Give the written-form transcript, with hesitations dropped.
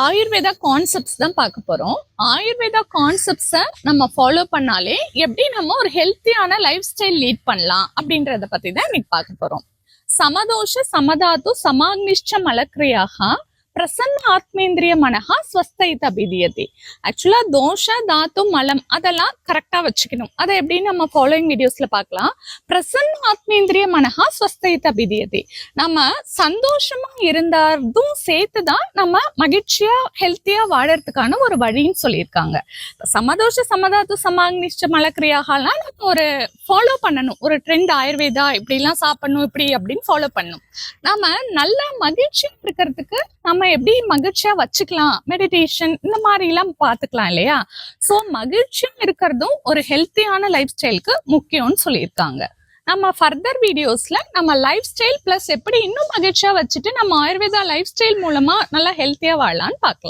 Ayurveda concepts தான் பார்க்க போறோம். ஆயுர்வேதா கான்செப்ட்ஸை நம்ம ஃபாலோ பண்ணாலே எப்படி நம்ம ஒரு ஹெல்த்தியான லைஃப் ஸ்டைல் லீட் பண்ணலாம் அப்படின்றத பத்தி தான் இன்னைக்கு பார்க்க போறோம். சமதோஷ சமதாத்து சமாக்னிஷ்ச மலக்ரியாக பிரசன்ன ஆத்மேந்திரிய மனஹா ஸ்வஸ்தைத அபிதியதி. ஆக்சுவலா தோஷ தாத்து மலம் அதெல்லாம் கரெக்டா வச்சுக்கணும். அதை எப்படின்னு நம்ம ஃபாலோயிங் வீடியோஸ்ல பார்க்கலாம். பிரசன்ன ஆத்மேந்திரிய மனஹா ஸ்வஸ்தைத அபிதியதி. நம்ம சந்தோஷமா இருந்தாலும் சேர்த்துதான் நம்ம மகிழ்ச்சியா ஹெல்த்தியா வாழறதுக்கான ஒரு வழின்னு சொல்லியிருக்காங்க. சமதோஷ சமதாத்து சமாக்னிஷ்ச மலக்ரியாகலாம் நம்ம ஒரு ஃபாலோ பண்ணணும். ஒரு ட்ரெண்ட் ஆயுர்வேதா இப்படிலாம் சாப்பிடணும் இப்படி அப்படின்னு ஃபாலோ பண்ணணும். நாம நல்ல மகிழ்ச்சியா இருக்கிறதுக்கு நம்ம எப்படி மகிழ்ச்சியா வச்சுக்கலாம், மெடிடேஷன் இந்த மாதிரி எல்லாம் பார்த்துக்கலாம் இல்லையா? சோ மகிழ்ச்சியா இருக்கிறதும் ஒரு ஹெல்த்தியான லைஃப் ஸ்டைலுக்கு முக்கியம்னு சொல்லியிருக்காங்க. நம்ம ஃபர்தர் வீடியோஸ்ல நம்ம லைஃப் ஸ்டைல் பிளஸ் எப்படி இன்னும் மகிழ்ச்சியா வச்சுட்டு நம்ம ஆயுர்வேதா லைஃப் ஸ்டைல் மூலமா நல்லா ஹெல்த்தியா வாழலாம்னு பார்க்கலாம்.